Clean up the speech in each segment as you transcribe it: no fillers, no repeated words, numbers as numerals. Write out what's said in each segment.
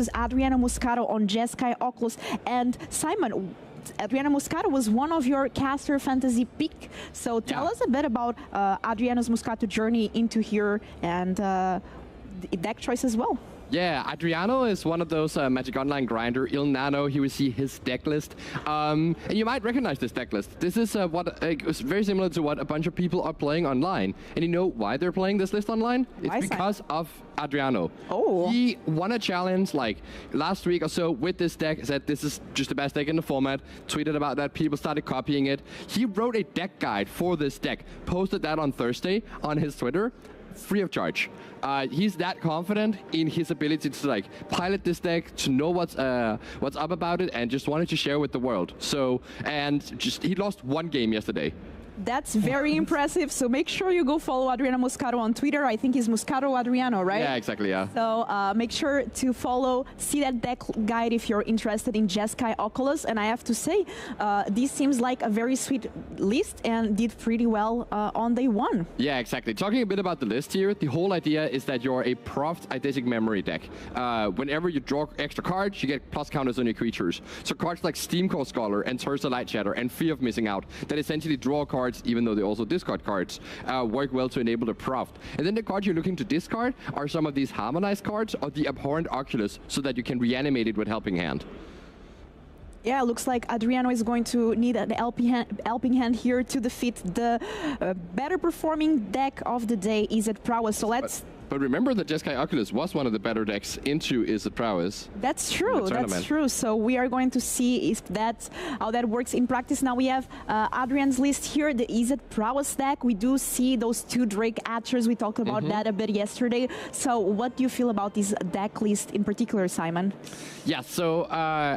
versus Adriano Muscato on Jeskai Oculus. And Simon, Adriano Muscato was one of your caster fantasy pick. So tell us a bit about Adriano's Muscato journey into here and deck choice as well. Yeah, Adriano is one of those Magic Online grinder. Il Nano, here we see his deck list. And you might recognize this deck list. This is it's very similar to what a bunch of people are playing online. And you know why they're playing this list online? It's because of Adriano. Oh. He won a challenge like last week or so with this deck, said this is just the best deck in the format, tweeted about that, people started copying it. He wrote a deck guide for this deck, posted that on Thursday on his Twitter, free of charge. He's that confident in his ability to like pilot this deck, to know what's up about it, and just wanted to share with the world. So, and just he lost one game yesterday. That's very impressive. So make sure you go follow Adriano Muscato on Twitter. I think he's Muscato Adriano, right? Yeah, exactly, yeah. So make sure to follow, see that deck guide if you're interested in Jeskai Oculus. And I have to say, this seems like a very sweet list and did pretty well on day one. Yeah, exactly. Talking a bit about the list here, the whole idea is that you're a Proft Eidetic Memory deck. Whenever you draw extra cards, you get plus counters on your creatures. So cards like Steamcore Scholar and Thirst of Light Shatter and Fear of Missing Out that essentially draw cards, even though they also discard cards, work well to enable the Proft. And then the cards you're looking to discard are some of these harmonized cards or the Abhorrent Oculus, so that you can reanimate it with Helping Hand. Yeah, looks like Adriano is going to need an helping hand here to defeat the better performing deck of the day, Izzet Prowess. So let's... But remember that Jeskai Oculus was one of the better decks into Izzet Prowess. That's true, that's true. So we are going to see if that's how that works in practice. Now we have Adrian's list here, the Izzet Prowess deck. We do see those two Drake Archers. We talked about that a bit yesterday. So what do you feel about this deck list in particular, Simon? Yeah, so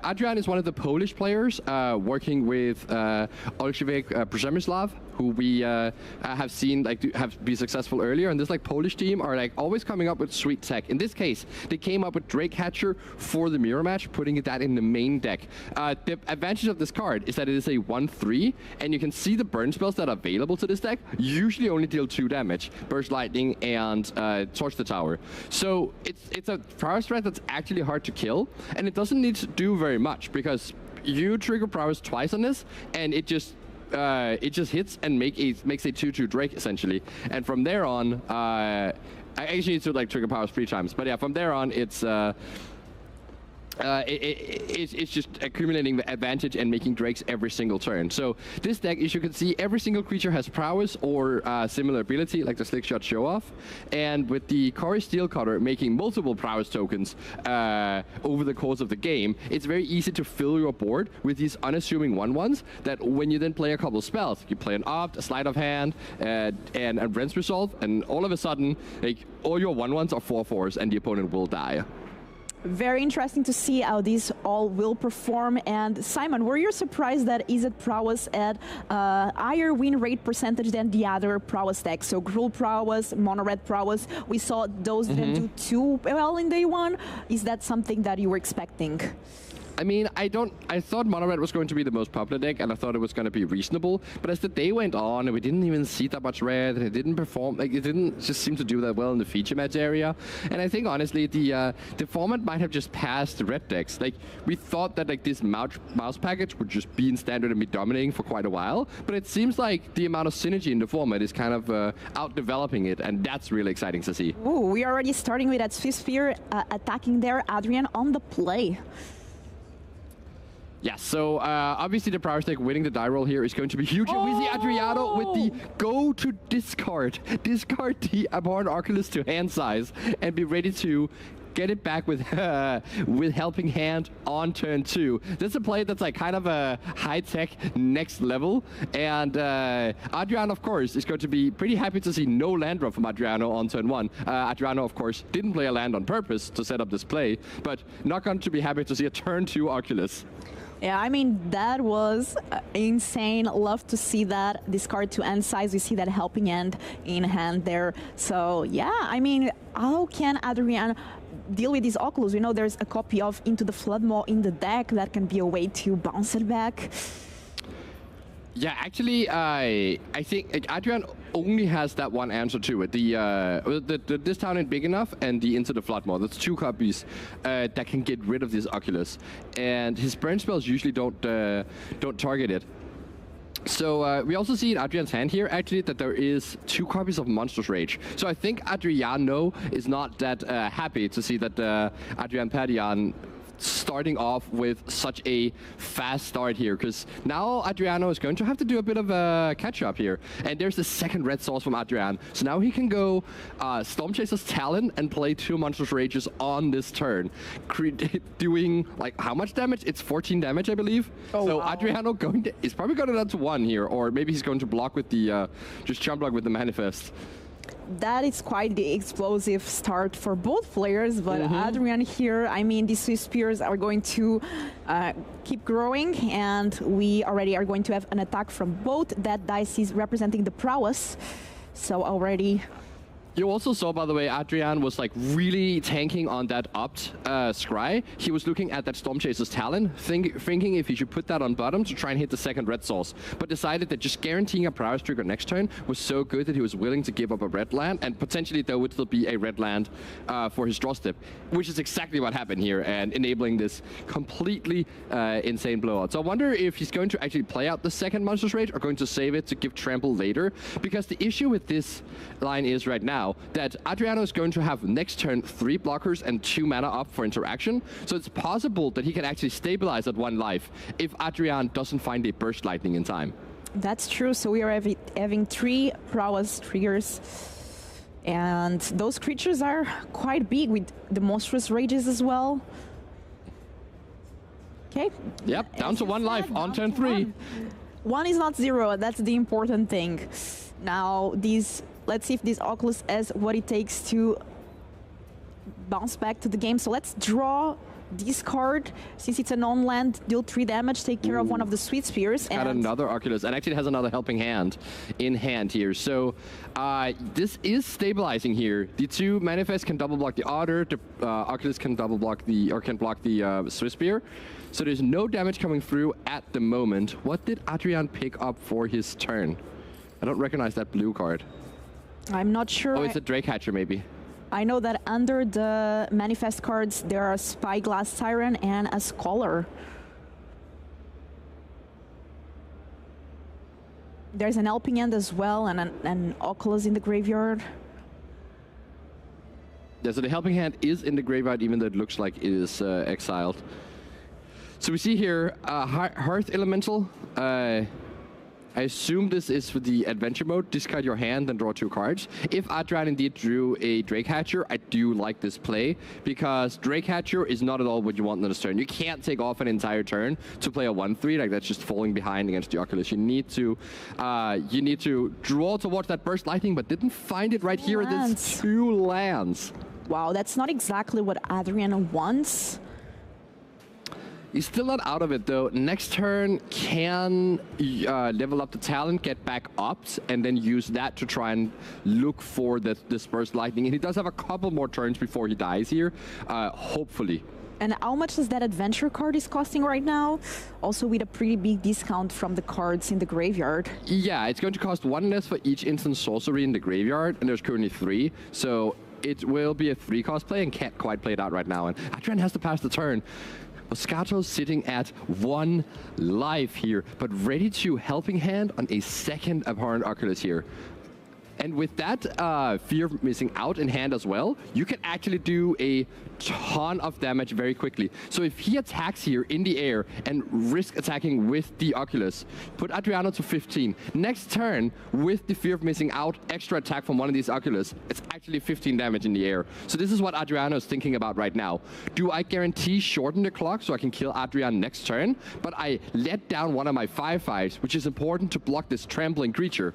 Adrian is one of the Polish players working with Olszewik Przemysław, who we have seen have be successful earlier. And this Polish team are always coming up with sweet tech. In this case, they came up with Drake Hatcher for the mirror match, putting that in the main deck. The advantage of this card is that it is a 1/3, and you can see the burn spells that are available to this deck usually only deal 2 damage, Burst Lightning and Torch the Tower. So it's a Prowess threat that's actually hard to kill, and it doesn't need to do very much, because you trigger Prowess twice on this, and it just hits and makes a 2/2 Drake essentially. And from there on, I actually need to trigger Prowess 3 times. But yeah, from there on, it's just accumulating the advantage and making Drakes every single turn. So this deck, as you can see, every single creature has Prowess or similar ability, like the Slick Shot Show Off. And with the Kori Steelcutter making multiple Prowess tokens over the course of the game, it's very easy to fill your board with these unassuming 1/1s that when you then play a couple spells, you play an Opt, a Sleight of Hand, and a Rents Resolve, and all of a sudden, all your 1/1s are 4/4s and the opponent will die. Very interesting to see how these all will perform. And Simon, were you surprised that Izzet Prowess had higher win rate percentage than the other Prowess decks? So Gruul Prowess, Mono Red Prowess, we saw those didn't do too well in day one. Is that something that you were expecting? I mean, I thought Mono Red was going to be the most popular deck, and I thought it was going to be reasonable. But as the day went on, and we didn't even see that much red, and it didn't perform, it didn't just seem to do that well in the feature match area. And I think, honestly, the format might have just passed the red decks. We thought that this mouse package would just be in standard and be dominating for quite a while. But it seems like the amount of synergy in the format is kind of out-developing it, and that's really exciting to see. Ooh, we are already starting with that Swift Spear attacking there. Adrian on the play. Yeah, so obviously the Prowess deck winning the die roll here is going to be huge. Oh! We see Adriano with the go to discard the Abhorrent Oculus to hand size and be ready to get it back with Helping Hand on turn 2. This is a play that's kind of a high-tech next level. And Adriano, of course, is going to be pretty happy to see no land drop from Adriano on turn 1. Adriano, of course, didn't play a land on purpose to set up this play, but not going to be happy to see a turn 2 Oculus. Yeah, I mean, that was insane. Love to see that. Discard to end size. We see that Helping Hand in hand there. So, yeah, I mean, how can Adrian deal with these Oculus? We know there's a copy of Into the Flood Maw in the deck. That can be a way to bounce it back. Yeah, actually, I think Adrian only has that one answer to it. This town ain't big enough, and the Into the Floodmore. That's 2 copies that can get rid of this Oculus, and his burn spells usually don't target it. So we also see in Adrian's hand here, actually, that there is 2 copies of Monstrous Rage. So I think Adriano is not that happy to see that Adrian Padian starting off with such a fast start here, because now Adriano is going to have to do a bit of a catch-up here. And there's the second red source from Adrian. So now he can go Stormchaser's Talon and play 2 Monstrous Rages on this turn, doing, like, how much damage? It's 14 damage, I believe. Oh, so wow. Adriano is probably going down to 1 here, or maybe he's going to block with the, just chump block with the Manifest. That is quite the explosive start for both players, but Adrian here, I mean, these Swiss Spears are going to keep growing, and we already are going to have an attack from both. That dice is representing the prowess, so already... You also saw, by the way, Adrian was like really tanking on that opt scry. He was looking at that Stormchaser's Talon, thinking if he should put that on bottom to try and hit the second red source, but decided that just guaranteeing a prowess trigger next turn was so good that he was willing to give up a red land, and potentially there would still be a red land for his draw step, which is exactly what happened here, and enabling this completely insane blowout. So I wonder if he's going to actually play out the second Monstrous Rage or going to save it to give trample later, because the issue with this line is right now that Adriano is going to have next turn 3 blockers and 2 mana up for interaction, so it's possible that he can actually stabilize at 1 life if Adrian doesn't find a Burst Lightning in time. That's true, so we are having 3 prowess triggers, and those creatures are quite big with the Monstrous Rages as well. Okay. Yep, down to 1 life on turn 3. 1 is not 0, that's the important thing. Now, let's see if this Oculus has what it takes to bounce back to the game. So let's draw this card. Since it's a non-land, deal 3 damage, take care of one of the Sweet Spears. And another Oculus, and actually has another helping hand in hand here. So this is stabilizing here. The 2 Manifest can double block the Otter. The Oculus can double block can block the Swiss Spear. So there's no damage coming through at the moment. What did Adrian pick up for his turn? I don't recognize that blue card. I'm not sure. Oh, it's a Drake Hatcher, maybe. I know that under the Manifest cards, there are a Spyglass Siren and a Scholar. There's an Helping Hand as well, and an Oculus in the graveyard. Yeah, so the Helping Hand is in the graveyard, even though it looks like it is exiled. So we see here Hearth Elemental. I assume this is for the adventure mode. Discard your hand and draw 2 cards. If Adrian indeed drew a Drake Hatcher, I do like this play, because Drake Hatcher is not at all what you want on this turn. You can't take off an entire turn to play a 1/3, like that's just falling behind against the Oculus. You need to draw towards that Burst Lightning, but didn't find it right here. It's 2 lands. Wow, that's not exactly what Adrian wants. He's still not out of it, though. Next turn can level up the talent, get back ups, and then use that to try and look for this Burst Lightning. And he does have a couple more turns before he dies here, hopefully. And how much is that adventure card is costing right now? Also with a pretty big discount from the cards in the graveyard. Yeah, it's going to cost 1 less for each instant sorcery in the graveyard, and there's currently 3. So it will be a 3-cost play and can't quite play it out right now. And Adrian has to pass the turn. Moscato's sitting at 1 life here, but ready to Helping Hand on a second Abhorrent Oculus here. And with that Fear of Missing Out in hand as well, you can actually do a ton of damage very quickly. So if he attacks here in the air and risk attacking with the Oculus, put Adriano to 15. Next turn, with the Fear of Missing Out, extra attack from one of these Oculus, it's actually 15 damage in the air. So this is what Adriano is thinking about right now. Do I guarantee shorten the clock so I can kill Adrian next turn, but I let down one of my 5/5s, which is important to block this trampling creature?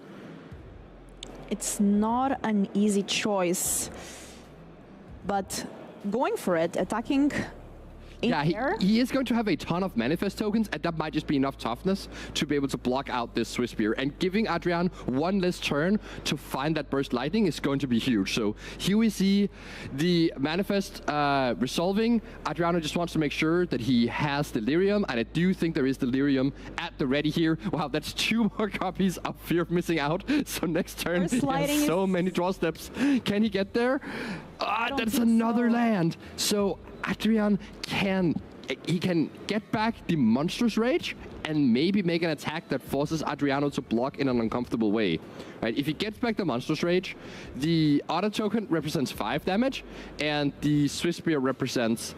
It's not an easy choice, but going for it, attacking in Yeah, there. he is going to have a ton of manifest tokens, and that might just be enough toughness to be able to block out this Swiss Spear. And giving Adrian one less turn to find that burst lightning is going to be huge. So here we see the manifest resolving. Adriano just wants to make sure that he has Delirium, and I do think there is Delirium at the ready here. Wow, that's 2 more copies of Fear of Missing Out. So next turn, he has so many draw steps. Can he get there? That's another land. So Adrian can get back the Monstrous Rage and maybe make an attack that forces Adriano to block in an uncomfortable way. Right? If he gets back the Monstrous Rage, the Otter token represents 5 damage, and the Swiss Spear represents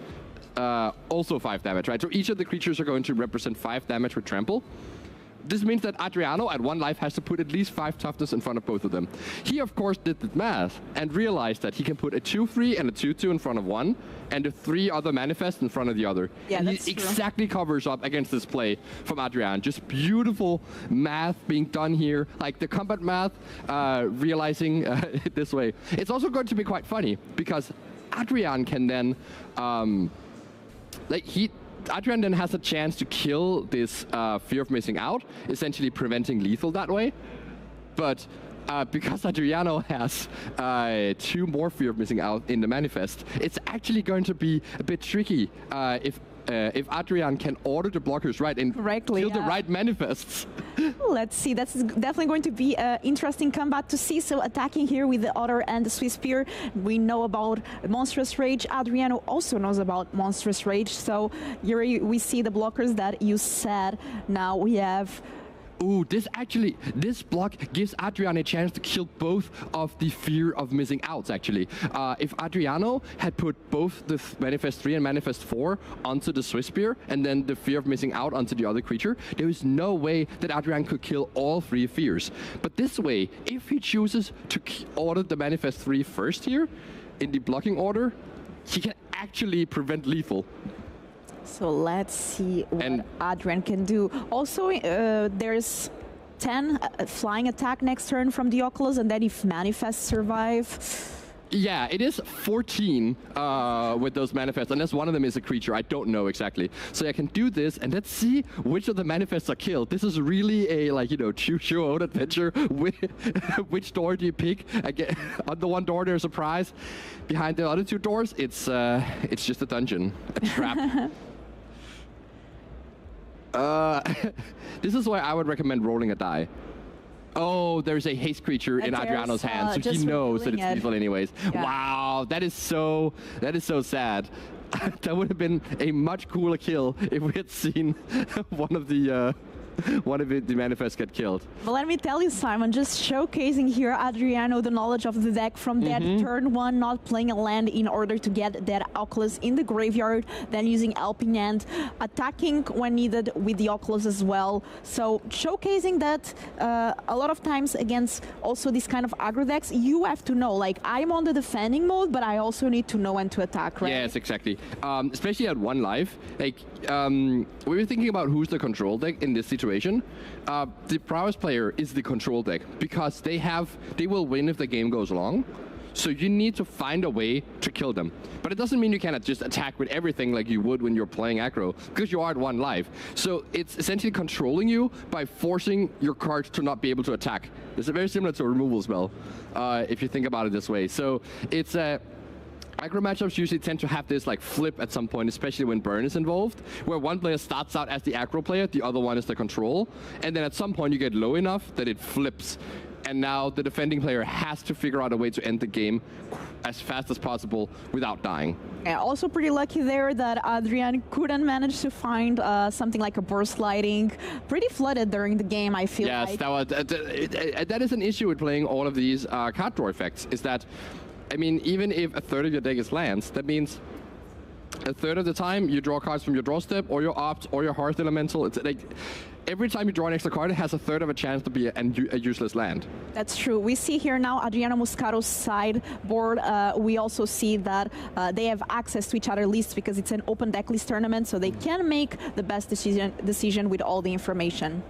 also 5 damage. Right? So each of the creatures are going to represent 5 damage with Trample. This means that Adriano at 1 life has to put at least 5 toughness in front of both of them. He, of course, did the math and realized that he can put a 2/3 and a 2/2 in front of one, and the 3 other manifests in front of the other. Yeah, and that's he true. exactly covers up against this play from Adrian. Just beautiful math being done here, like the combat math, realizing it this way. It's also going to be quite funny because Adrian can then, Adrian then has a chance to kill this Fear of Missing Out, essentially preventing lethal that way. But because Adriano has 2 more Fear of Missing Out in the manifest, it's actually going to be a bit tricky if Adrian can order the blockers right and kill the right manifests. Let's see. That's definitely going to be an interesting combat to see. So attacking here with the Otter and the Swiss Spear. We know about Monstrous Rage. Adriano also knows about Monstrous Rage. So here we see the blockers that you said. Now we have... Ooh, this block gives Adrian a chance to kill both of the Fear of Missing Outs, actually. If Adriano had put both the Manifest 3 and Manifest 4 onto the Swiss Spear, and then the Fear of Missing Out onto the other creature, there is no way that Adrian could kill all 3 Fears. But this way, if he chooses to order the Manifest 3 first here, in the blocking order, he can actually prevent lethal. So let's see what Adrian can do. Also, there's 10 flying attack next turn from the Oculus, and then if manifests survive... Yeah, it is 14 with those manifests, unless one of them is a creature. I don't know exactly. So I can do this, and let's see which of the manifests are killed. This is really a, choose your own adventure. Which door do you pick? Again, on the one door, there's a prize. Behind the other 2 doors, it's just a dungeon, a trap. This is why I would recommend rolling a die. Oh, there's a haste creature in Adriano's hand, so he knows that it's lethal anyways. Yeah. Wow, that is so sad. That would have been a much cooler kill if we had seen one of the manifests get killed. But let me tell you, Simon, just showcasing here Adriano the knowledge of the deck from that turn 1, not playing a land in order to get that Oculus in the graveyard, then using Helping Hand, attacking when needed with the Oculus as well. So showcasing that a lot of times against also this kind of aggro decks, you have to know, like, I'm on the defending mode, but I also need to know when to attack, right? Yes, exactly. Especially at 1 life. Like, we were thinking about who's the control deck in this situation. The Prowess player is the control deck because they will win if the game goes long. So you need to find a way to kill them. But it doesn't mean you cannot just attack with everything like you would when you're playing aggro, because you are at 1 life. So it's essentially controlling you by forcing your cards to not be able to attack. It's very similar to a removal spell, if you think about it this way. So it's aggro matchups usually tend to have this flip at some point, especially when burn is involved, where one player starts out as the aggro player, the other one is the control, and then at some point you get low enough that it flips. And now the defending player has to figure out a way to end the game as fast as possible without dying. Yeah, also pretty lucky there that Adrian couldn't manage to find something like a burst lighting. Pretty flooded during the game, I feel like. Yes, that is an issue with playing all of these card draw effects, is that, I mean, even if a third of your deck is lands, that means a third of the time you draw cards from your draw step or your opt or your Hearth Elemental. It's like every time you draw an extra card, it has a third of a chance to be a useless land. That's true. We see here now Adriano Muscaro's sideboard. We also see that they have access to each other's lists because it's an open deck list tournament, so they can make the best decision with all the information.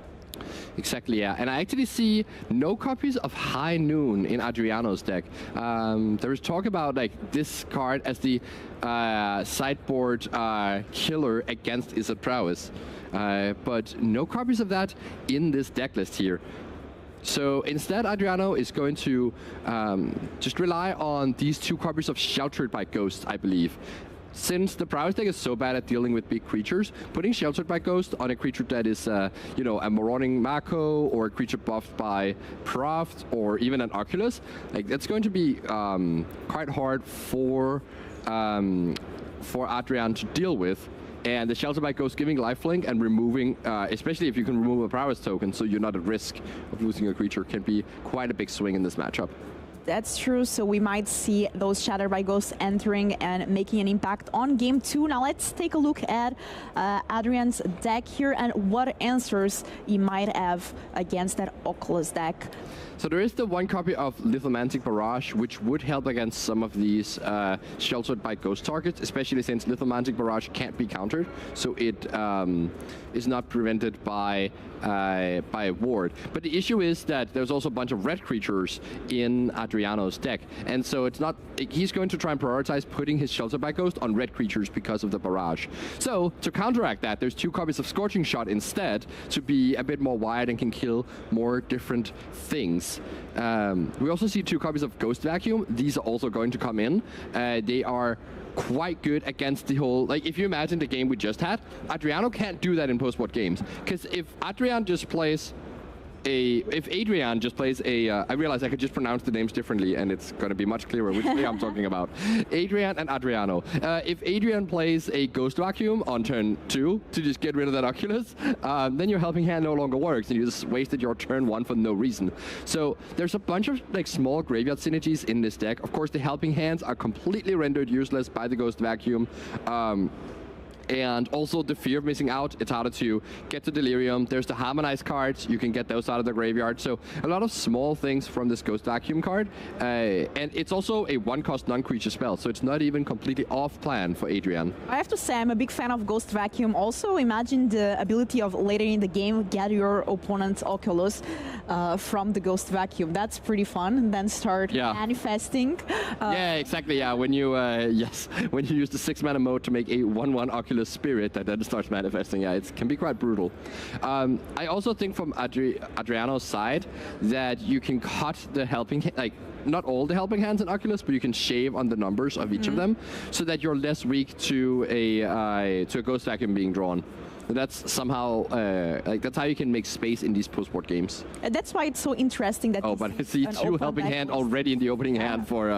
Exactly, yeah. And I actually see no copies of High Noon in Adriano's deck. There is talk about like this card as the sideboard killer against Izzet Prowess. But no copies of that in this deck list here. So instead, Adriano is going to just rely on these 2 copies of Sheltered by Ghost, I believe. Since the Prowess deck is so bad at dealing with big creatures, putting Sheltered by Ghost on a creature that is, you know, a Marauding Mako or a creature buffed by Proft or even an Oculus, like that's going to be quite hard for Adrian to deal with. And the Shelter by Ghost giving lifelink and removing, especially if you can remove a Prowess token so you're not at risk of losing a creature, can be quite a big swing in this matchup. That's true, so we might see those Shattered by Ghosts entering and making an impact on game 2. Now let's take a look at Adrian's deck here and what answers he might have against that Oculus deck. So there is the 1 copy of Lithomantic Barrage, which would help against some of these Sheltered by Ghost targets, especially since Lithomantic Barrage can't be countered, so it is not prevented by a ward. But the issue is that there's also a bunch of red creatures in Adriano's deck, and so it's not. He's going to try and prioritize putting his Sheltered by Ghost on red creatures because of the barrage. So to counteract that, there's 2 copies of Scorching Shot instead to be a bit more wide and can kill more different things. We also see 2 copies of Ghost Vacuum. These are also going to come in. They are quite good against the whole, like if you imagine the game we just had, Adriano can't do that in post-board games. Because if Adrian just plays I realize I could just pronounce the names differently and it's going to be much clearer which way I'm talking about. Adrian and Adriano. If Adrian plays a Ghost Vacuum on turn 2 to just get rid of that Oculus, then your helping hand no longer works and you just wasted your turn 1 for no reason. So there's a bunch of like small graveyard synergies in this deck. Of course, the helping hands are completely rendered useless by the Ghost Vacuum. And also the fear of missing out, it's harder to get to Delirium. There's the Harmonize cards, you can get those out of the graveyard. So a lot of small things from this Ghost Vacuum card. And it's also a 1-cost non-creature spell, so it's not even completely off plan for Adrian. I have to say, I'm a big fan of Ghost Vacuum. Also, imagine the ability of later in the game, get your opponent's Oculus from the Ghost Vacuum. That's pretty fun. And then start manifesting. Yeah, exactly, yeah. When you, when you use the 6-mana mode to make a 1/1 Oculus Spirit that then starts manifesting, yeah, it can be quite brutal. I also think from Adriano's side that you can cut the helping, like not all the helping hands in Oculus, but you can shave on the numbers of each of them so that you're less weak to a Ghost Vacuum being drawn. That's somehow, like that's how you can make space in these post-board games. That's why it's so interesting that. Oh, but I see 2 helping hand already in the opening hand for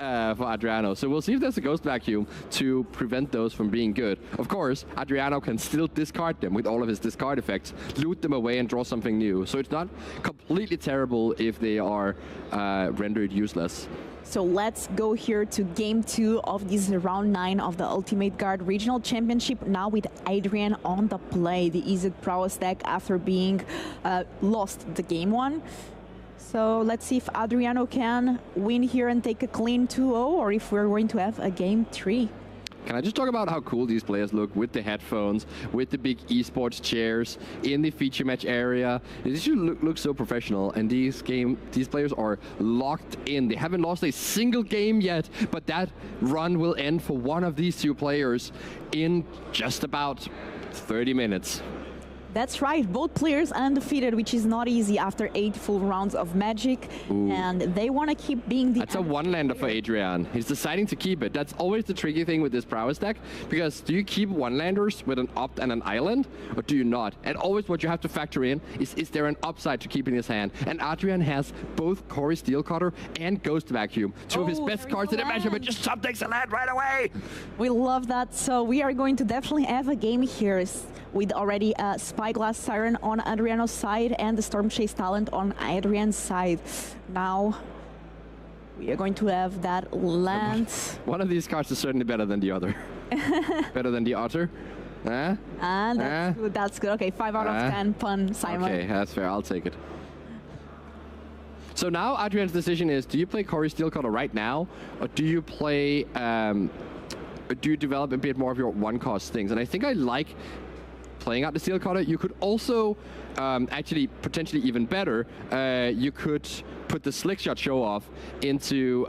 Adriano. So we'll see if there's a Ghost Vacuum to prevent those from being good. Of course, Adriano can still discard them with all of his discard effects, loot them away and draw something new. So it's not completely terrible if they are rendered useless. So let's go here to game 2 of this round 9 of the Ultimate Guard Regional Championship. Now with Adrian on the play, the Izzet Prowess deck after being lost the game 1. So let's see if Adriano can win here and take a clean 2-0, or if we're going to have a game 3. Can I just talk about how cool these players look with the headphones, with the big esports chairs in the feature match area? It just look so professional, and these players are locked in. They haven't lost a single game yet, but that run will end for one of these 2 players in just about 30 minutes. That's right, both players undefeated, which is not easy after 8 full rounds of Magic. Ooh. And they want to keep being the... That's a 1-lander for Adrian. He's deciding to keep it. That's always the tricky thing with this Prowess deck, because do you keep 1-landers with an opt and an island, or do you not? And always what you have to factor in is there an upside to keeping his hand? And Adrian has both Cory Steelcutter and Ghost Vacuum, 2 of his best cards in the matchup, but just something's a land right away! We love that, so we are going to definitely have a game here with already Spyglass Siren on Adriano's side and the Storm Chase Talent on Adrian's side. Now we are going to have that land. One of these cards is certainly better than the other. Better than the Otter. And that's good. Okay, 5 out of 10 pun, Simon. Okay, that's fair. I'll take it. So now Adrian's decision is: do you play Cory Steelcutter right now, or do you play? Do you develop a bit more of your 1-cost things? And I think I like playing out the steel cutter. You could also, actually, potentially even better, you could put the slick shot show off into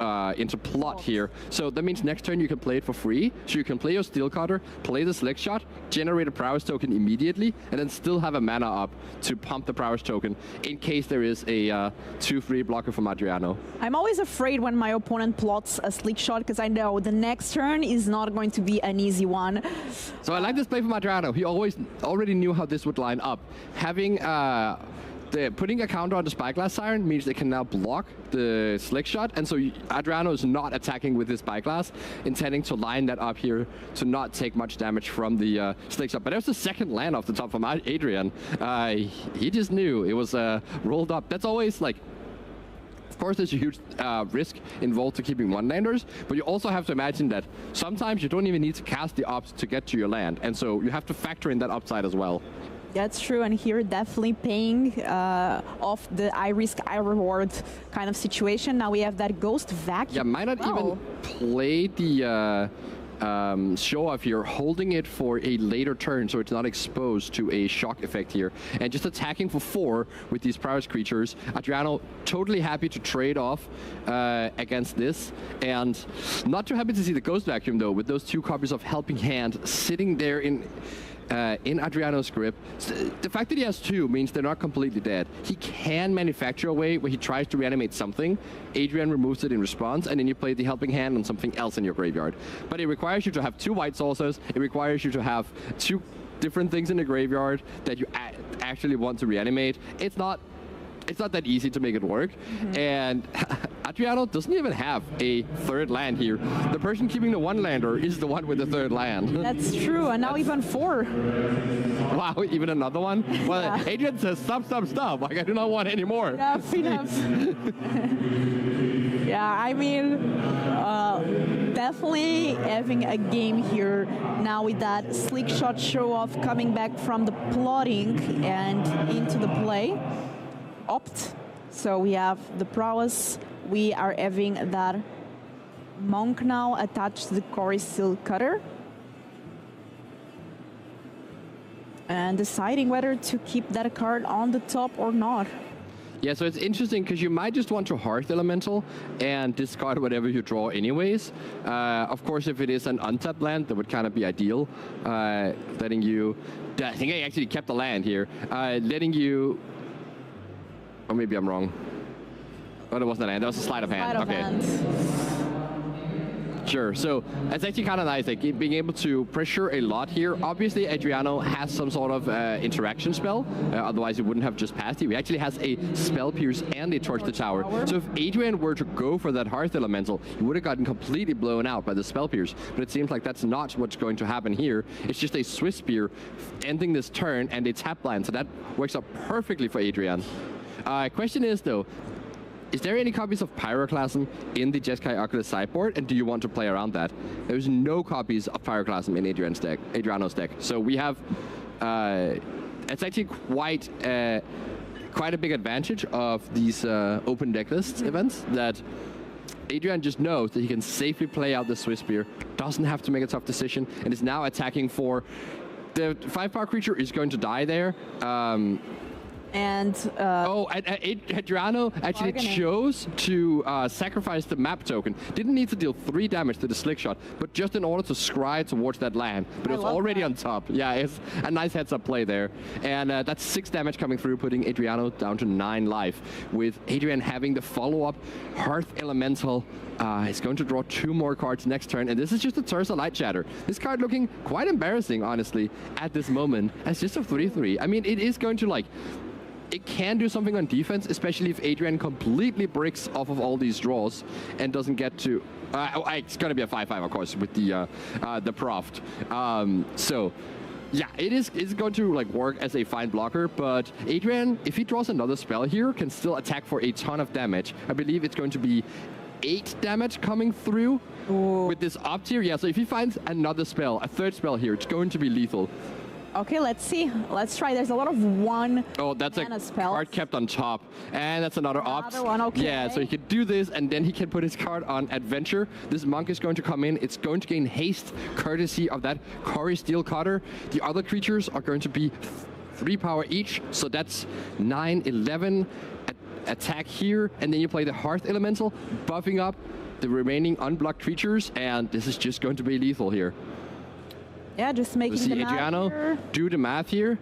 plot here. So that means next turn you can play it for free. So you can play your steel cutter, play the slick shot, generate a prowess token immediately, and then still have a mana up to pump the prowess token in case there is a 2-3 blocker from Adriano. I'm always afraid when my opponent plots a slick shot because I know the next turn is not going to be an easy one. So I like this play from Adriano. He already knew how this would line up. Having putting a counter on the Spyglass Siren means they can now block the slick shot, and so Adriano is not attacking with his Spyglass, intending to line that up here to not take much damage from the slick shot. But there's the second land off the top from Adrian. He just knew it was rolled up. That's always like, of course, there's a huge risk involved to keeping one-landers, but you also have to imagine that sometimes you don't even need to cast the ops to get to your land, and so you have to factor in that upside as well. That's true, and here definitely paying off the I risk, I reward kind of situation. Now we have that Ghost Vacuum. Yeah, might not even play the show off here, holding it for a later turn so it's not exposed to a shock effect here. And just attacking for 4 with these prowess creatures. Adriano totally happy to trade off against this. And not too happy to see the Ghost Vacuum though, with those 2 copies of Helping Hand sitting there in Adriano's grip. The fact that he has 2 means they're not completely dead. He can manufacture a way where he tries to reanimate something. Adrian removes it in response, and then you play the Helping Hand on something else in your graveyard. But it requires you to have 2 white saucers. It requires you to have 2 different things in the graveyard that you actually want to reanimate. It's not that easy to make it work. And Adriano doesn't even have a 3rd land here. The person keeping the 1-lander is the one with the 3rd land. That's true, and now even 4. Wow, even another one? Well, yeah. Adrian says, stop. Like, I do not want any more. Enough. Yeah, I mean, definitely having a game here now with that slick shot show off coming back from the plotting and into the play. Opt. So we have the prowess. We are having that monk now attached to the Core Steel Cutter. And deciding whether to keep that card on the top or not. Yeah, so it's interesting because you might just want to Hearth Elemental and discard whatever you draw anyways. Of course, if it is an untapped land, that would kind of be ideal. Letting you... I think I actually kept the land here. Letting you... Or maybe I'm wrong. Oh, that wasn't a land. That was a sleight of hand. Sure. So it's actually kind of nice, like being able to pressure a lot here. Obviously, Adriano has some sort of interaction spell. Otherwise, he wouldn't have just passed it. He actually has a Spell Pierce and a Torch the Tower. So if Adrian were to go for that Hearth Elemental, he would have gotten completely blown out by the Spell Pierce. But it seems like that's not what's going to happen here. It's just a Swiss Spear ending this turn and a tap land. So that works out perfectly for Adrian. Question is, though, is there any copies of Pyroclasm in the Jeskai Oculus sideboard, and do you want to play around that? There's no copies of Pyroclasm in Adriano's deck. So we have, it's actually quite a big advantage of these open deck lists events, that Adrian just knows that he can safely play out the Swiss Spear, doesn't have to make a tough decision, and is now attacking for... The 5-power creature is going to die there. Adriano actually chose to sacrifice the map token. Didn't need to deal 3 damage to the slick shot, but just in order to scry towards that land. But it was already on top. Yeah, it's a nice heads-up play there. And that's 6 damage coming through, putting Adriano down to 9 life. With Adrian having the follow-up Hearth Elemental. He's going to draw 2 more cards next turn, and this is just a Terza Light Shatter. This card looking quite embarrassing, honestly, at this moment, as just a 3/3. I mean, it is going to, like... It can do something on defense, especially if Adrian completely breaks off of all these draws and doesn't get to... it's going to be a 5/5, of course, with the Proft. So, yeah, it's going to like work as a fine blocker, but Adrian, if he draws another spell here, can still attack for a ton of damage. I believe it's going to be 8 damage coming through with this Opt here. Yeah, so if he finds another spell, a 3rd spell here, it's going to be lethal. Okay, let's see. Let's try. There's a lot of one. Oh, that's a spell. card kept on top. And that's another opt. One, okay. Yeah, so he can do this, and then he can put his card on Adventure. This monk is going to come in. It's going to gain haste, courtesy of that Cory Steel Cutter. The other creatures are going to be 3 power each, so that's 9, 11 attack here, and then you play the Hearth Elemental, buffing up the remaining unblocked creatures, and this is just going to be lethal here. Yeah, just making the math Adriano here. do the math here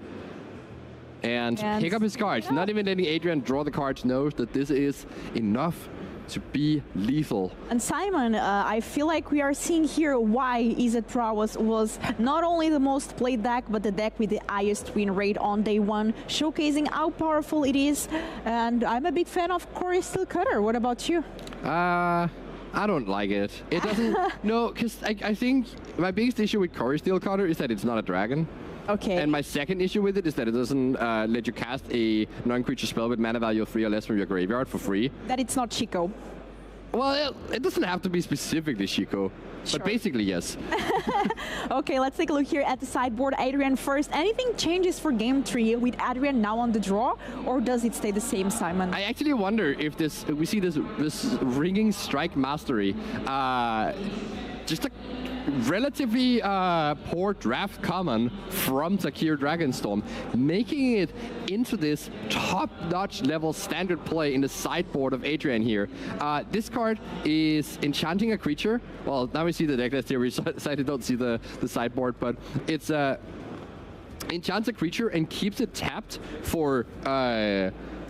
and pick up his cards. Yeah. Not even letting Adrian draw the cards, knows that this is enough to be lethal. And Simon, I feel like we are seeing here why Izzet Prowess was not only the most played deck, but the deck with the highest win rate on day 1, showcasing how powerful it is. And I'm a big fan of Cory Steel Cutter. What about you? I don't like it. It doesn't... No, because I think my biggest issue with Cory Steel Cutter is that it's not a dragon. Okay. And my second issue with it is that it doesn't let you cast a non-creature spell with mana value of 3 or less from your graveyard for free. That it's not Chico. Well, it doesn't have to be specifically Chico. Sure. But basically, yes. Okay, let's take a look here at the sideboard. Adrian first. Anything changes for game 3 with Adrian now on the draw, or does it stay the same, Simon? I actually wonder if we see this Ringing Strike Mastery, just a relatively poor draft common from Zakir Dragonstorm, making it into this top-notch level standard play in the sideboard of Adrian here. This card is enchanting a creature. Well, now we see the deck list here. We decided don't see the sideboard, but it's enchants a creature and keeps it tapped for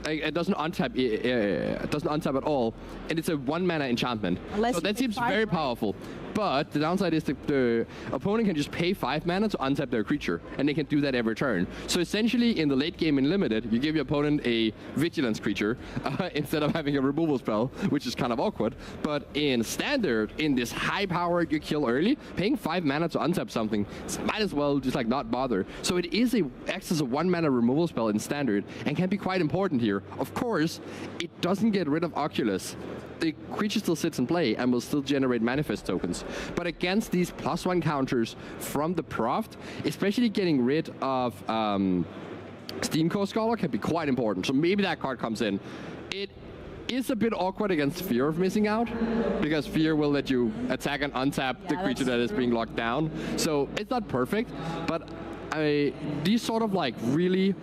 it doesn't untap. It doesn't untap at all, and it's a 1-mana enchantment. So that seems very powerful. But the downside is the opponent can just pay 5 mana to untap their creature, and they can do that every turn. So essentially, in the late game in Limited, you give your opponent a Vigilance creature instead of having a removal spell, which is kind of awkward. But in Standard, in this high power you kill early, paying 5 mana to untap something, might as well just like not bother. So it is acts as a 1-mana removal spell in Standard, and can be quite important here. Of course, it doesn't get rid of Oculus. The creature still sits in play and will still generate manifest tokens. But against these +1 counters from the Proft, especially getting rid of Steamcore Scholar can be quite important. So maybe that card comes in. It is a bit awkward against Fear of missing out, because Fear will let you attack and untap the creature that is being locked down. So it's not perfect, but these sort of like really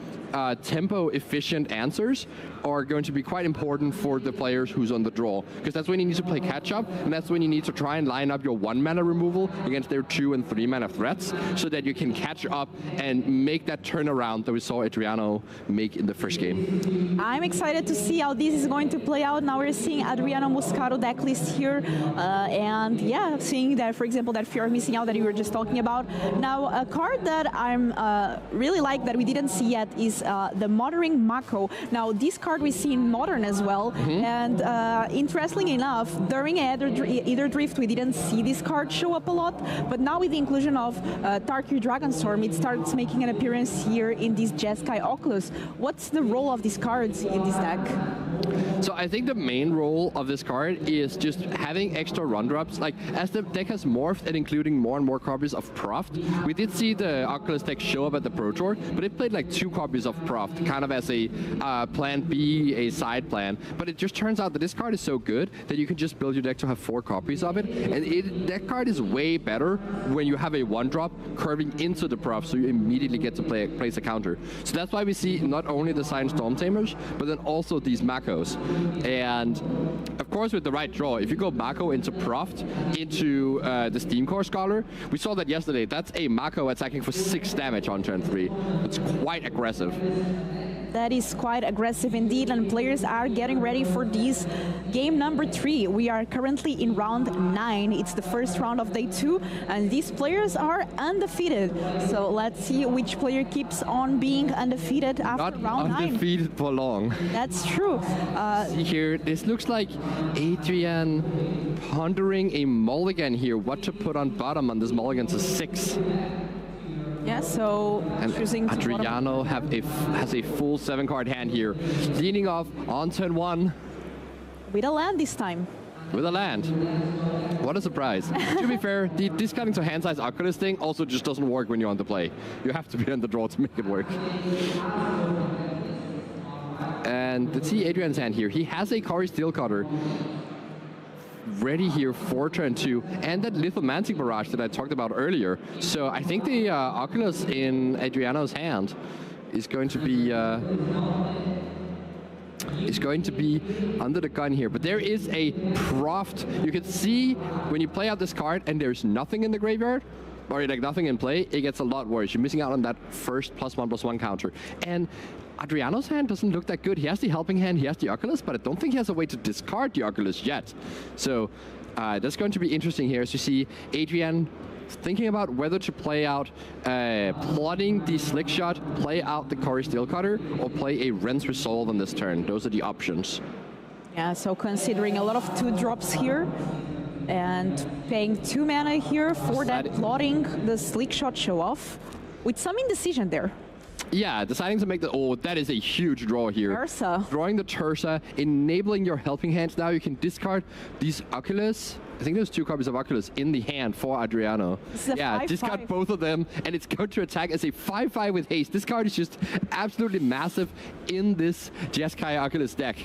tempo efficient answers are going to be quite important for the players who's on the draw, because that's when you need to play catch up, and that's when you need to try and line up your 1-mana removal against their 2- and 3-mana threats, so that you can catch up and make that turnaround that we saw Adriano make in the first game. I'm excited to see how this is going to play out. Now we're seeing Adriano Moscato deck list here, and yeah, seeing that, for example, that Fear of Missing Out that you were just talking about. Now, a card that I'm really like that we didn't see yet is the Mothering Mako. Now, this card we see in Modern as well, and interestingly enough, during Either Drift we didn't see this card show up a lot, but now with the inclusion of Tarkir Dragonstorm, it starts making an appearance here in this Jeskai Oculus. What's the role of these cards in this deck? So I think the main role of this card is just having extra run drops. Like, as the deck has morphed and including more and more copies of Proft, we did see the Oculus deck show up at the Pro Tour, but it played like 2 copies of Proft, kind of as a plan B, a side plan. But it just turns out that this card is so good that you can just build your deck to have 4 copies of it. And that card is way better when you have a 1-drop curving into the Proft, so you immediately get to place a counter. So that's why we see not only the Silent Storm Tamers, but then also these Makos. And of course, with the right draw, if you go Mako into Proft, into the Steamcore Scholar, we saw that yesterday. That's a Mako attacking for 6 damage on turn 3. It's quite aggressive. That is quite aggressive indeed, and players are getting ready for this game number 3. We are currently in round 9. It's the first round of day 2, and these players are undefeated. So let's see which player keeps on being undefeated after round 9. Not undefeated for long. That's true. See here, this looks like Adrian pondering a mulligan here. What to put on bottom on this mulligan to 6. Yeah, so and choosing Adriano has a full 7-card hand here, leading off on turn 1. With a land this time. with a land. What a surprise. To be fair, the discounting to hand-size Oculus thing also just doesn't work when you're on the play. You have to be on the draw to make it work. And let's see Adrian's hand here. He has a Cory Steel Cutter ready here for turn 2, and that Lithomantic Barrage that I talked about earlier. So I think the Oculus in Adriano's hand is going to be under the gun here. But there is a Proft. You can see when you play out this card and there's nothing in the graveyard, or like nothing in play, it gets a lot worse. You're missing out on that first +1/+1 counter. And Adriano's hand doesn't look that good. He has the helping hand, he has the Oculus, but I don't think he has a way to discard the Oculus yet. So that's going to be interesting here as you see Adrian thinking about whether to play out, plotting the Slick Shot, play out the Cory Steel Cutter, or play a Rinse Resolve on this turn. Those are the options. Yeah, so considering a lot of 2-drops here, and paying 2 mana here for that plotting the Slick Shot show off, with some indecision there. Yeah, deciding to make the... Oh, that is a huge draw here. Tursa. Drawing the Tursa, enabling your helping hands. Now you can discard these Oculus. I think there's 2 copies of Oculus in the hand for Adriano. Yeah, 5/5. Discard both of them, and it's going to attack as a 5/5 with haste. This card is just absolutely massive in this Jeskai Oculus deck.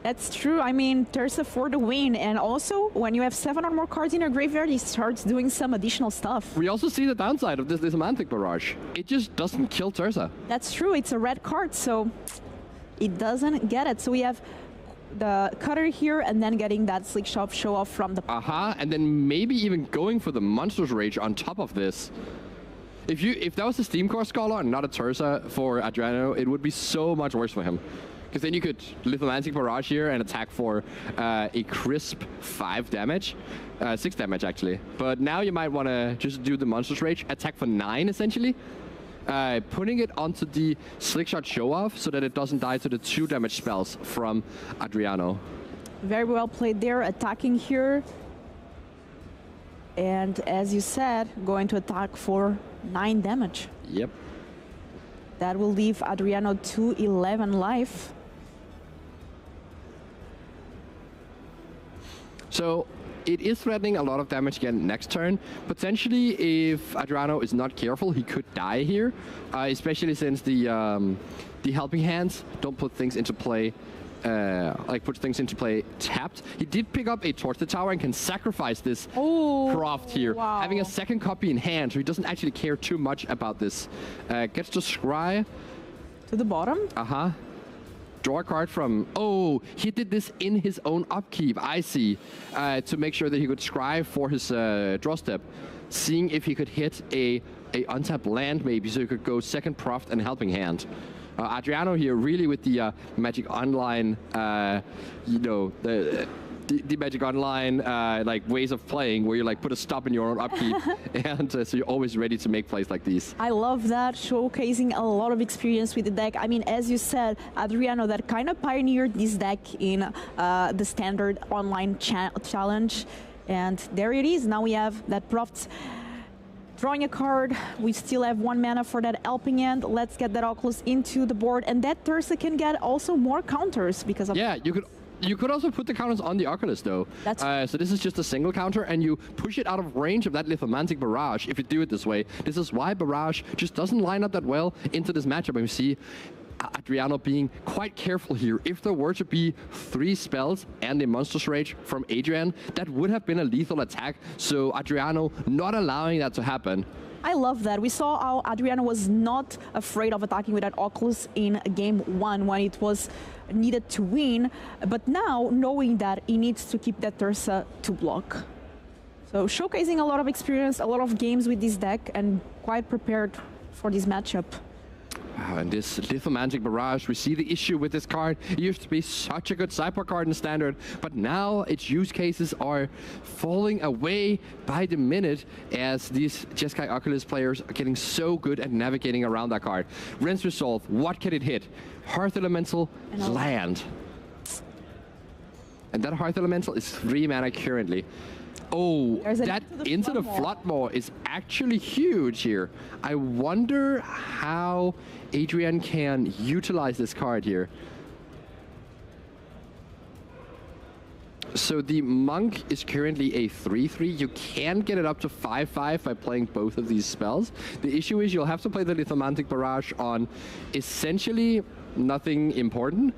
That's true. I mean, Tursa for the win. And also, when you have 7 or more cards in your graveyard, he starts doing some additional stuff. We also see the downside of this Lithomantic Barrage. It just doesn't kill Tursa. That's true. It's a red card, so it doesn't get it. So we have the Cutter here, and then getting that Slick Shot show off from the... And then maybe even going for the Monstrous Rage on top of this. If that was a Steam Core Scholar and not a Tursa for Adriano, it would be so much worse for him. Because then you could Lithomantic Barrage here and attack for a crisp 5 damage. 6 damage, actually. But now you might want to just do the Monstrous Rage, attack for 9, essentially. Putting it onto the Slick Shot show-off so that it doesn't die to the 2 damage spells from Adriano. Very well played there, attacking here. And as you said, going to attack for 9 damage. Yep. That will leave Adriano to 11 life. So it is threatening a lot of damage again next turn. Potentially, if Adriano is not careful, he could die here, especially since the helping hands don't put things into play. Put things into play tapped. He did pick up a Torch the Tower and can sacrifice this Croft here. Wow. Having a second copy in hand, so he doesn't actually care too much about this. Gets to scry. To the bottom? Draw a card from... Oh, he did this in his own upkeep, I see. To make sure that he could scry for his draw step. Seeing if he could hit a untapped land maybe, so he could go second Proft and helping hand. Adriano here really with the Magic Online, the Magic Online ways of playing where you put a stop in your own upkeep and so you're always ready to make plays like these. I love that, showcasing a lot of experience with the deck. I mean, as you said, Adriano that kind of pioneered this deck in the standard online challenge, and there it is. Now we have that Proft drawing a card. We still have 1 mana for that helping hand. Let's get that Oculus into the board, and that Tursa can get also more counters because of... Yeah, you could also put the counters on the Oculus though. That's so this is just a single counter, and you push it out of range of that Lithomantic Barrage if you do it this way. This is why Barrage just doesn't line up that well into this matchup. And we see Adriano being quite careful here. If there were to be 3 spells and a Monstrous Rage from Adrian, that would have been a lethal attack. So Adriano not allowing that to happen. I love that. We saw how Adriano was not afraid of attacking with that Oculus in game 1 when it was needed to win. But now, knowing that he needs to keep that Tursa to block. So showcasing a lot of experience, a lot of games with this deck, and quite prepared for this matchup. Wow, and this Lithomantic Barrage, we see the issue with this card. It used to be such a good sideboard card in Standard, but now its use cases are falling away by the minute as these Jeskai Oculus players are getting so good at navigating around that card. Rinse Resolve, what can it hit? Hearth Elemental, land. And that Hearth Elemental is 3 mana currently. Oh, that into the Floodmaw is actually huge here. I wonder how Adrian can utilize this card here. So the monk is currently a 3/3. You can get it up to 5/5 by playing both of these spells. The issue is you'll have to play the Lithomantic Barrage on essentially nothing important.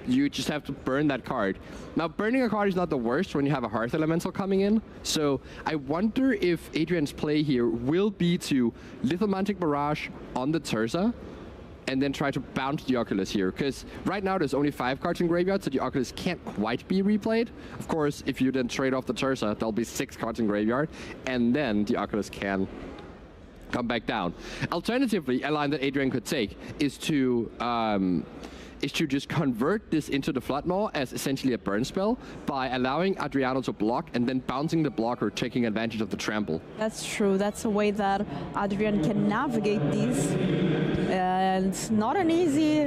You just have to burn that card. Now, burning a card is not the worst when you have a Hearth Elemental coming in. So I wonder if Adrian's play here will be to Lithomantic Barrage on the Terza, and then try to bounce the Oculus here. Because right now there's only 5 cards in graveyard, so the Oculus can't quite be replayed. Of course, if you then trade off the Terza, there'll be 6 cards in graveyard, and then the Oculus can come back down. Alternatively, a line that Adrian could take is to just convert this into the Floodmaw as essentially a burn spell by allowing Adriano to block and then bouncing the blocker, taking advantage of the trample. That's true. That's a way that Adrian can navigate these. And not an easy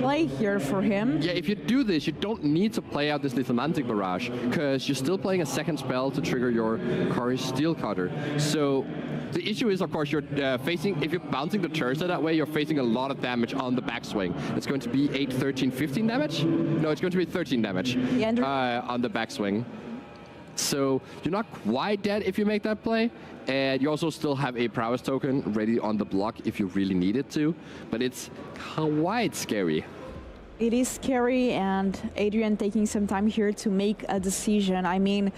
play here for him. Yeah, if you do this, you don't need to play out this Lithomantic Barrage, because you're still playing a second spell to trigger your Kari Steel Cutter. So the issue is, of course, you're if you're bouncing the Terza that way, you're facing a lot of damage on the backswing. It's going to be 8, 13, 15 damage? No, it's going to be 13 damage on the backswing. So you're not quite dead if you make that play, and you also still have a prowess token ready on the block if you really need it to, but it's quite scary. It is scary, and Adrian taking some time here to make a decision. I mean,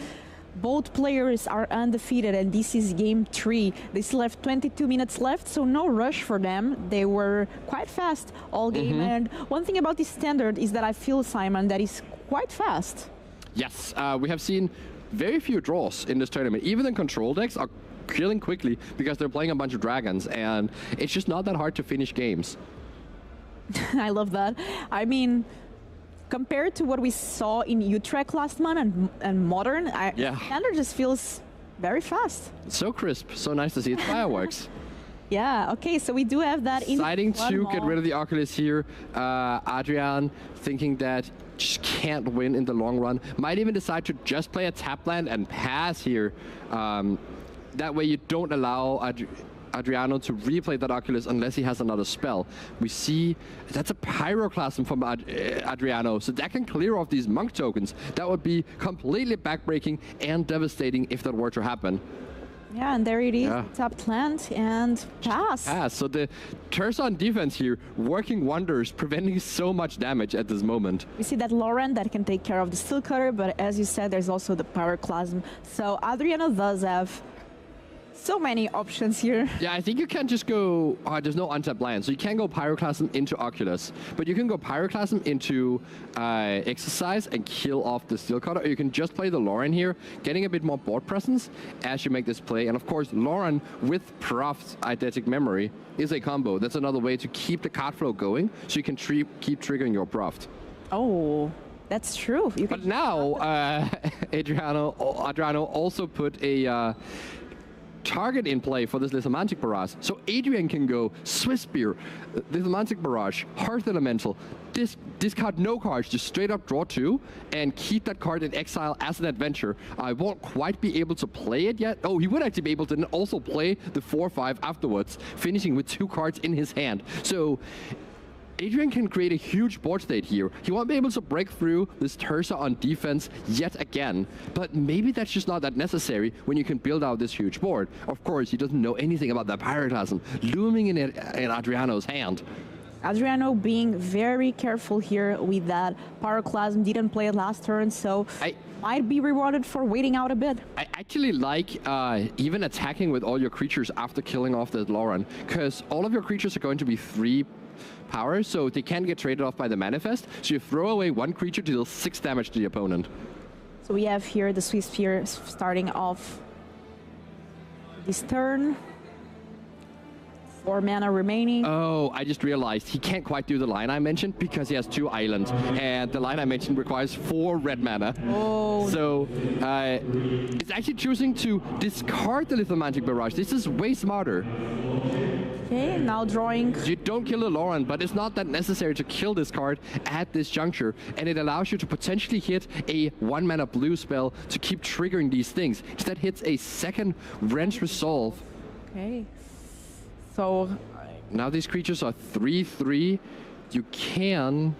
both players are undefeated, and this is game 3. They still have 22 minutes left, so no rush for them. They were quite fast all game, and one thing about this standard is that I feel, Simon, that is quite fast. Yes, we have seen very few draws in this tournament. Even the control decks are killing quickly because they're playing a bunch of dragons, and it's just not that hard to finish games. I love that. I mean, compared to what we saw in Utrecht last month and Modern, Standard just feels very fast. So crisp, so nice to see. It's fireworks. Yeah, okay, so we do have that in deciding to get rid of the Oculus here. Adrian thinking that just can't win in the long run. Might even decide to just play a tap land and pass here. That way you don't allow Adriano to replay that Oculus unless he has another spell. We see that's a Pyroclasm from Adriano, so that can clear off these monk tokens. That would be completely backbreaking and devastating if that were to happen. Yeah, and there it is, tapped land and pass. So the Terza on defense here working wonders, preventing so much damage at this moment. We see that Lauren that can take care of the Steel Cutter, but as you said, there's also the Pyroclasm. So Adriano does have so many options here. Yeah, I think you can just go, there's no untapped land, so you can go Pyroclasm into Oculus, but you can go Pyroclasm into Exercise and kill off the Steel Cutter, or you can just play the Lauren here, getting a bit more board presence as you make this play. And of course, Lauren with Proft's Eidetic Memory is a combo. That's another way to keep the card flow going, so you can keep triggering your Proft. Oh, that's true. But now, Adriano also put a target in play for this Lithomantic Barrage. So Adrian can go Swiss Spear, Lithomantic Barrage, Hearth Elemental, discard no cards, just straight up draw 2, and keep that card in exile as an adventure. I won't quite be able to play it yet. Oh, he would actually be able to also play the 4/5 afterwards, finishing with 2 cards in his hand. So Adrian can create a huge board state here. He won't be able to break through this Terza on defense yet again, but maybe that's just not that necessary when you can build out this huge board. Of course, he doesn't know anything about that Pyroclasm looming in Adriano's hand. Adriano being very careful here with that Pyroclasm, didn't play it last turn, so might be rewarded for waiting out a bit. I actually like even attacking with all your creatures after killing off the Lauren, because all of your creatures are going to be 3 power, so they can get traded off by the Manifest. So you throw away 1 creature to deal 6 damage to the opponent. So we have here the Swiss Spear starting off this turn. 4 mana remaining. Oh, I just realized he can't quite do the line I mentioned because he has 2 islands, and the line I mentioned requires 4 red mana. Oh. So it's actually choosing to discard the Lithomantic Barrage. This is way smarter. Okay, now drawing. You don't kill the Lauren, but it's not that necessary to kill this card at this juncture, and it allows you to potentially hit a 1 mana blue spell to keep triggering these things. Instead hits a second Wrench Resolve. Okay. So now these creatures are 3/3. You can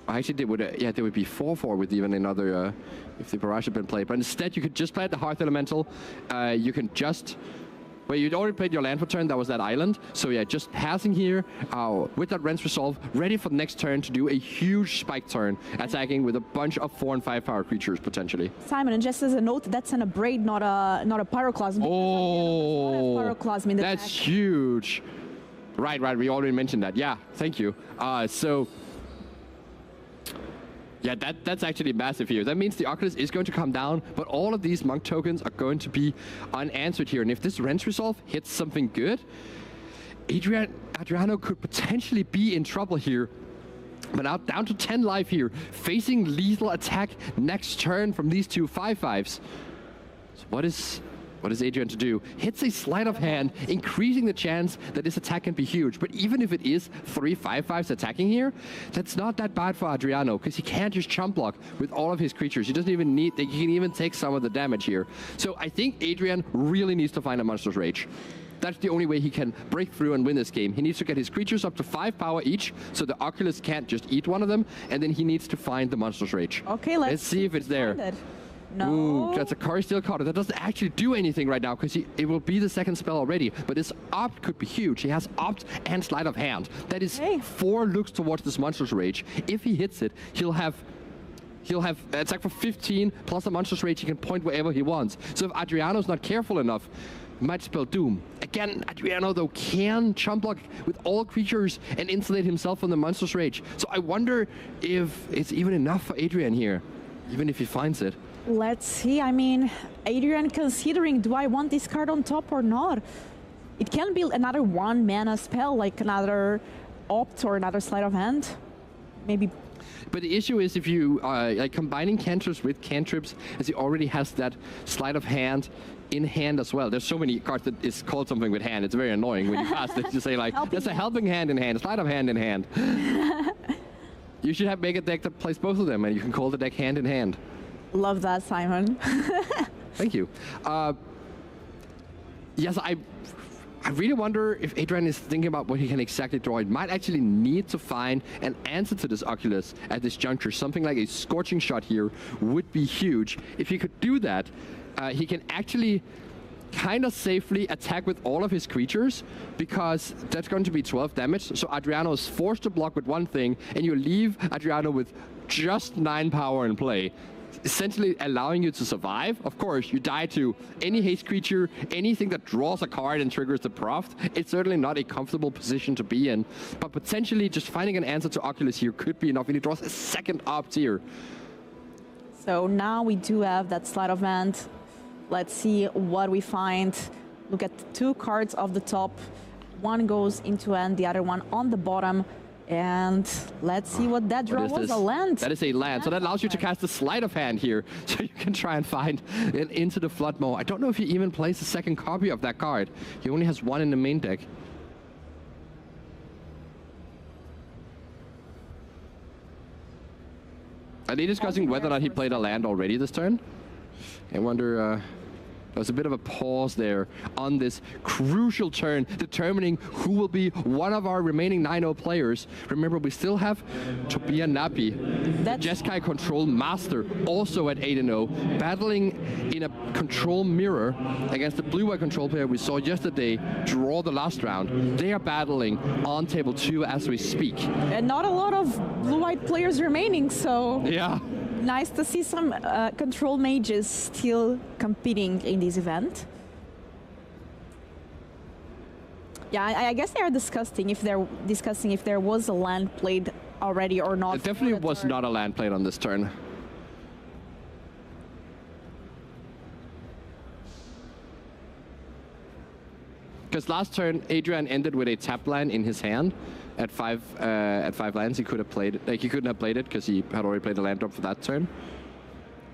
Actually, they would, yeah, they would be 4-4 with even another, if the barrage had been played. But instead, you could just play the Hearth Elemental. You can just, well, you'd already played your land for turn, that was that island. So yeah, just passing here with that Rent's Resolve, ready for the next turn to do a huge spike turn, attacking with a bunch of 4 and 5 power creatures, potentially. Simon, and just as a note, that's an Abrade, not a Pyroclasm. Oh, Pyroclasm in the that's deck. huge. Right, we already mentioned that. Yeah, thank you. So, yeah, that's actually massive here. That means the Oculus is going to come down, but all of these Monk tokens are going to be unanswered here. And if this Rent's Resolve hits something good, Adriano could potentially be in trouble here. But now down to 10 life here, facing lethal attack next turn from these two 5/5s. So what is Adrian to do? Hits a sleight of hand, increasing the chance that this attack can be huge. But even if it is 3 5/5s attacking here, that's not that bad for Adriano, because he can't just chump block with all of his creatures. He doesn't even need, he can even take some of the damage here. So I think Adrian really needs to find a Monstrous Rage. That's the only way he can break through and win this game. He needs to get his creatures up to 5 power each, so the Oculus can't just eat one of them, and then he needs to find the Monstrous Rage. Okay, let's see if it's there. No. Ooh, that's a Car Steel card. That doesn't actually do anything right now because it will be the second spell already. But this Opt could be huge. He has Opt and Sleight of Hand. That is 4 looks towards this Monstrous Rage. If he hits it, he'll have attack for 15 plus a Monstrous Rage. He can point wherever he wants. So if Adriano's not careful enough, he might spell Doom. Again, Adriano though can chump block with all creatures and insulate himself from the Monstrous Rage. So I wonder if it's even enough for Adrian here, even if he finds it. Let's see. I mean, Adrian considering, do I want this card on top or not? It can be another 1 mana spell, like another Opt or another Sleight of Hand. Maybe. But the issue is if you like combining cantrips with cantrips, as he already has that Sleight of Hand in hand as well. There's so many cards that is called something with hand. It's very annoying when you pass it. You say like, there's a Helping Hand in hand, a Sleight of Hand in hand. You should make a deck that plays both of them, and you can call the deck Hand in Hand. Love that, Simon. Thank you. Yes, I really wonder if Adrian is thinking about what he can exactly draw. He might actually need to find an answer to this Oculus at this juncture. Something like a Scorching Shot here would be huge. If he could do that, he can actually kind of safely attack with all of his creatures, because that's going to be 12 damage. So Adriano is forced to block with one thing, and you leave Adriano with just 9 power in play, essentially allowing you to survive. Of course, you die to any haste creature, anything that draws a card and triggers the Proft. It's certainly not a comfortable position to be in, but potentially just finding an answer to Oculus here could be enough, and he draws a second Opt here. So now we do have that Sleight of Hand. Let's see what we find. Look at the 2 cards of the top. One goes into hand, the other one on the bottom. And let's see what that draw was. A land. That is a land. So that allows you to cast a Sleight of Hand here. So you can try and find it into the Flood Maw. I don't know if he even plays a second copy of that card. He only has 1 in the main deck. Are they discussing whether or not he played a land already this turn? I wonder... There's a bit of a pause there on this crucial turn, determining who will be one of our remaining 9-0 players. Remember, we still have Tobia Napi, the Jeskai Control Master, also at 8-0, battling in a control mirror against the blue-white control player we saw yesterday draw the last round. They are battling on table 2 as we speak. And not a lot of blue-white players remaining, so... Yeah. Nice to see some control mages still competing in this event. Yeah, I guess they are discussing if there was a land played already or not. It definitely was not a land played on this turn. Because last turn, Adrian ended with a tap land in his hand. At 5 lands, he could have played it. Like, he couldn't have played it because he had already played the land drop for that turn.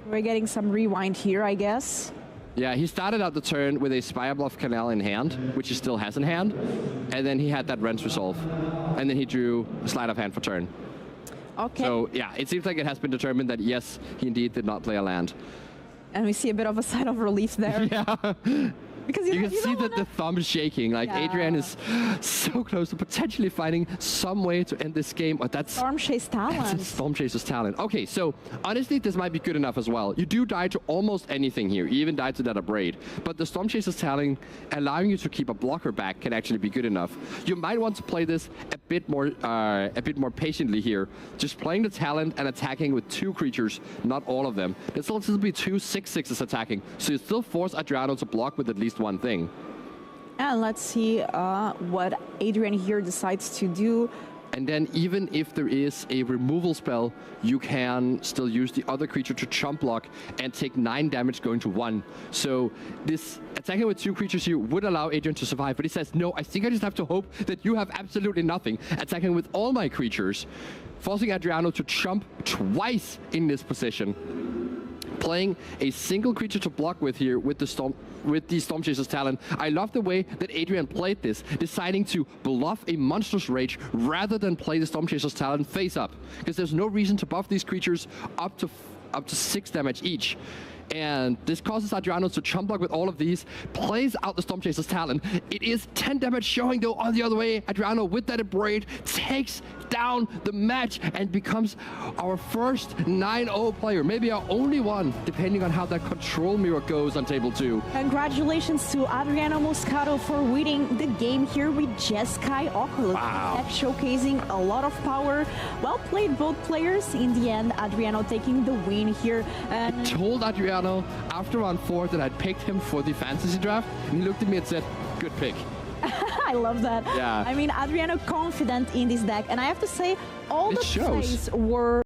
We're getting some rewind here, I guess. Yeah, he started out the turn with a Spirebluff Canal in hand, which he still has in hand, and then he had that Rent's Resolve, and then he drew a Sleight of Hand for turn. Okay. So yeah, it seems like it has been determined that yes, he indeed did not play a land. And we see a bit of a sign of relief there. Yeah. Because you can don't see that wanna- the thumb is shaking. Like Yeah. Adrian is so close to potentially finding some way to end this game. But that's Storm Chase talent. Storm Chaser's talent. Okay, so honestly, this might be good enough as well. You do die to almost anything here. You even die to that Abrade. But the Storm Chaser's talent, allowing you to keep a blocker back, can actually be good enough. You might want to play this a bit more patiently here. Just playing the talent and attacking with 2 creatures, not all of them. There'll still be 2 6/6s attacking, so you still force Adriano to block with at least one thing. And let's see what Adrian here decides to do. And then even if there is a removal spell, you can still use the other creature to chump block and take 9 damage going to 1. So this attacking with 2 creatures here would allow Adrian to survive, but he says, no, I think I just have to hope that you have absolutely nothing. Attacking with all my creatures, forcing Adriano to chump twice in this position. Playing a single creature to block with here with the Storm Chaser's talent. I love the way that Adrian played this, deciding to bluff a Monstrous Rage rather than play the Storm Chaser's talent face up, because there's no reason to buff these creatures up to 6 damage each. And this causes Adriano to chump block with all of these, plays out the Storm Chaser's talent. It is 10 damage showing though on the other way. Adriano with that Abrade takes down the match and becomes our first 9-0 player, maybe our only one, depending on how that control mirror goes on table 2. Congratulations to Adriano Moscato for winning the game here with Jeskai Oculus. Wow. Deck showcasing a lot of power. Well played, both players. In the end, Adriano taking the win here. And Told Adriano after round 4 that I'd picked him for the fantasy draft, and he looked at me and said, good pick. I love that. Yeah. I mean, Adriano confident in this deck. And I have to say, all It the shows. plays were